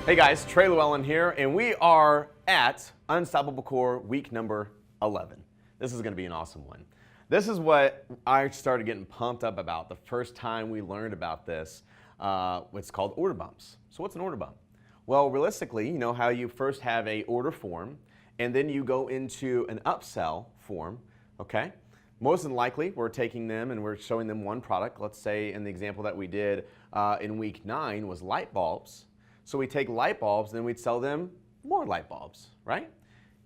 Hey guys, Trey Lewellen here, and we are at Unstoppable Core week number 11. This is going to be an awesome one. This is what I started getting pumped up about the first time we learned about this. It's called order bumps. So what's an order bump? Well, realistically, you know how you first have a order form, and then you go into an upsell form, okay? Most than likely, we're taking them and we're showing them one product. Let's say in the example that we did in week 9 was light bulbs. So we take light bulbs, then we'd sell them more light bulbs, right?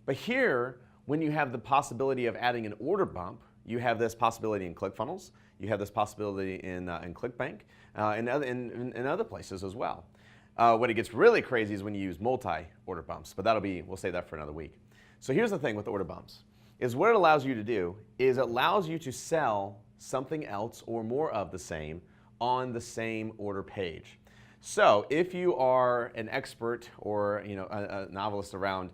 But here, when you have the possibility of adding an order bump, you have this possibility in ClickFunnels, you have this possibility in ClickBank, and other places as well. What it gets really crazy is when you use multi-order bumps, but we'll save that for another week. So here's the thing with order bumps, is what it allows you to do is it allows you to sell something else or more of the same on the same order page. So if you are an expert or a novelist around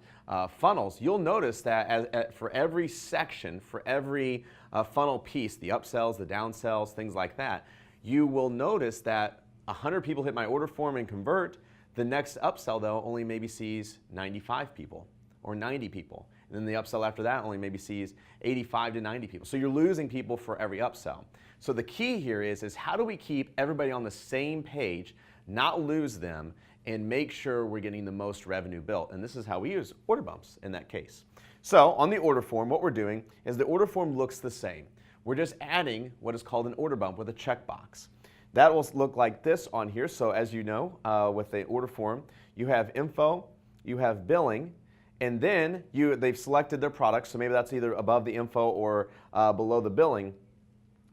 funnels, you'll notice that for every section, for every funnel piece, the upsells, the downsells, things like that, you will notice that 100 people hit my order form and convert. The next upsell, though, only maybe sees 95 people or 90 people. And then the upsell after that only maybe sees 85 to 90 people. So you're losing people for every upsell. So the key here is how do we keep everybody on the same page, not lose them, and make sure we're getting the most revenue built. And this is how we use order bumps in that case. So on the order form, what we're doing is the order form looks the same. We're just adding what is called an order bump with a checkbox. That will look like this on here. So as you know, with the order form, you have info, you have billing, and then they've selected their product. So maybe that's either above the info or below the billing.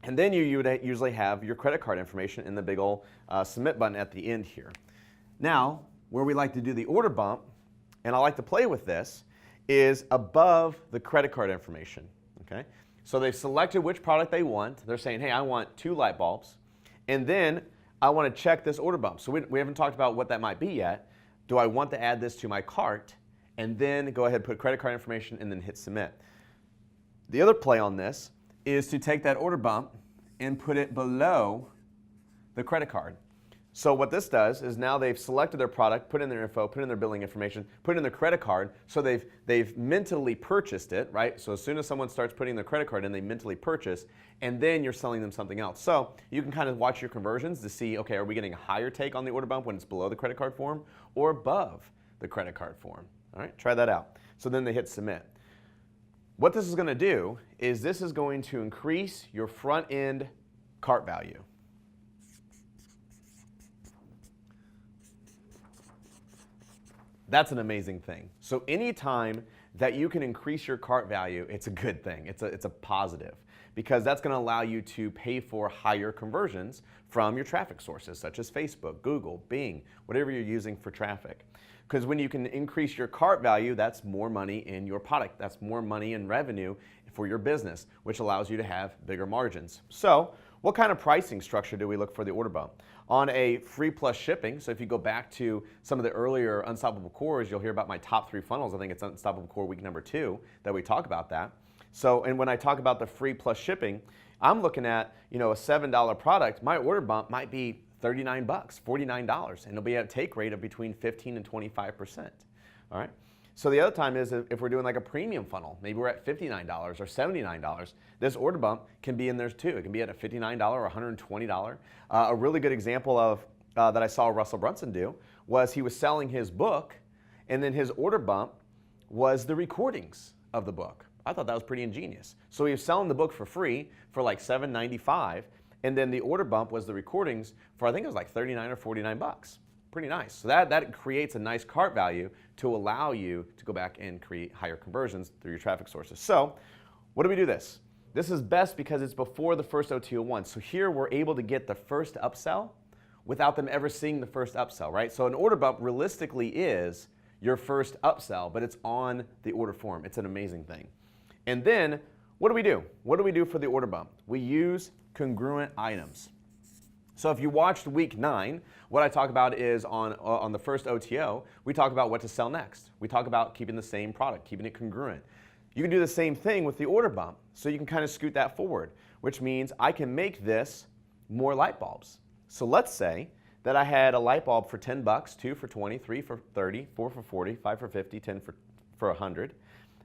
And then you would usually have your credit card information in the big old submit button at the end here. Now, where we like to do the order bump, and I like to play with this, is above the credit card information, okay? So they've selected which product they want. They're saying, hey, I want 2 light bulbs, and then I want to check this order bump. So we haven't talked about what that might be yet. Do I want to add this to my cart? And then go ahead and put credit card information and then hit submit. The other play on this is to take that order bump and put it below the credit card. So what this does is now they've selected their product, put in their info, put in their billing information, put in their credit card, so they've mentally purchased it, right? So as soon as someone starts putting their credit card in, they mentally purchase, and then you're selling them something else. So you can kind of watch your conversions to see, okay, are we getting a higher take on the order bump when it's below the credit card form or above the credit card form? All right, try that out. So then they hit submit. What this is going to do is this is going to increase your front end cart value. That's an amazing thing. So anytime that you can increase your cart value, it's a good thing. It's a positive, because that's going to allow you to pay for higher conversions from your traffic sources such as Facebook, Google, Bing, whatever you're using for traffic. Because when you can increase your cart value, that's more money in your product. That's more money in revenue for your business, which allows you to have bigger margins. So what kind of pricing structure do we look for the order bump? On a free plus shipping, so if you go back to some of the earlier Unstoppable Cores, you'll hear about my top 3 funnels. I think it's Unstoppable Core week number 2 that we talk about that. So, and when I talk about the free plus shipping, I'm looking at, a $7 product. My order bump might be $39, $49, and it'll be at a take rate of between 15 and 25%. All right. So the other time is if we're doing like a premium funnel, maybe we're at $59 or $79, this order bump can be in there too. It can be at a $59 or $120. A really good example of that I saw Russell Brunson do was he was selling his book, and then his order bump was the recordings of the book. I thought that was pretty ingenious. So he was selling the book for free for like $7.95, and then the order bump was the recordings for, I think it was like $39 or $49. Pretty nice. So that creates a nice cart value to allow you to go back and create higher conversions through your traffic sources. So what do we do this? This is best because it's before the first OTO1. So here we're able to get the first upsell without them ever seeing the first upsell, right? So an order bump realistically is your first upsell, but it's on the order form. It's an amazing thing. And then what do we do? What do we do for the order bump? We use congruent items. So if you watched week 9, what I talk about is on the first OTO, we talk about what to sell next. We talk about keeping the same product, keeping it congruent. You can do the same thing with the order bump. So you can kind of scoot that forward, which means I can make this more light bulbs. So let's say that I had a light bulb for 10 bucks, 2 for 20, 3 for 30, 4 for 40, 5 for 50, 10 for 100.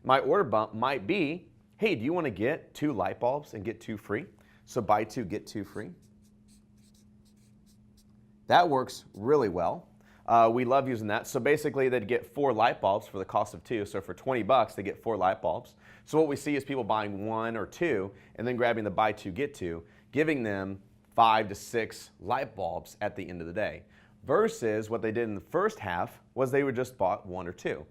My order bump might be, hey, do you want to get 2 light bulbs and get 2 free? So buy 2, get 2 free. That works really well. We love using that. So basically they'd get 4 light bulbs for the cost of 2. So for 20 bucks, they get 4 light bulbs. So what we see is people buying 1 or 2 and then grabbing the buy 2, get 2, giving them 5 to 6 light bulbs at the end of the day. Versus what they did in the first half was they would just bought 1 or 2.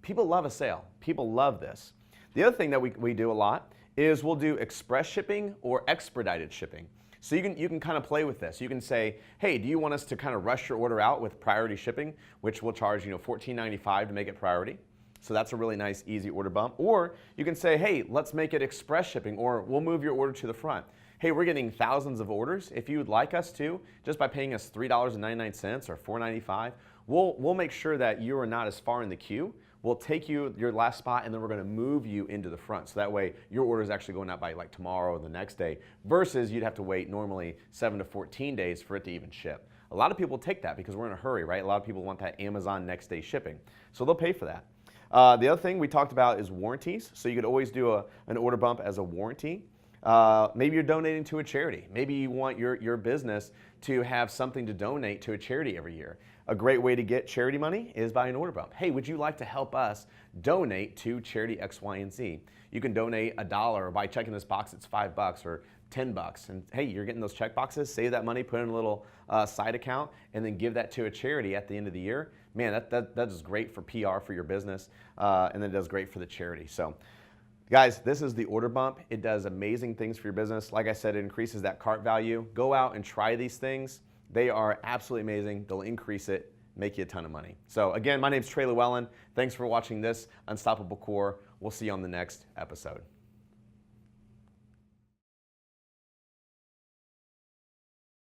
People love a sale. People love this. The other thing that we do a lot is we'll do express shipping or expedited shipping. So you can kind of play with this. You can say, hey, do you want us to kind of rush your order out with priority shipping, which will charge $14.95 to make it priority. So that's a really nice, easy order bump. Or you can say, hey, let's make it express shipping, or we'll move your order to the front. Hey, we're getting thousands of orders. If you would like us to, just by paying us $3.99 or $4.95, we'll make sure that you are not as far in the queue. We'll take you your last spot and then we're going to move you into the front. So that way your order is actually going out by like tomorrow or the next day versus you'd have to wait normally 7 to 14 days for it to even ship. A lot of people take that because we're in a hurry, right? A lot of people want that Amazon next day shipping. So they'll pay for that. The other thing we talked about is warranties. So you could always do an order bump as a warranty. Maybe you're donating to a charity. Maybe you want your business to have something to donate to a charity every year. A great way to get charity money is by an order bump. Hey, would you like to help us donate to charity X, Y, and Z? You can donate $1, or by checking this box, it's $5 or 10 bucks. And hey, you're getting those check boxes, save that money, put it in a little side account, and then give that to a charity at the end of the year. Man, that is great for PR for your business, and then it does great for the charity. So guys, this is the order bump. It does amazing things for your business. Like I said, it increases that cart value. Go out and try these things. They are absolutely amazing. They'll increase it, make you a ton of money. So again, my name's Trey Lewellen. Thanks for watching this Unstoppable Core. We'll see you on the next episode.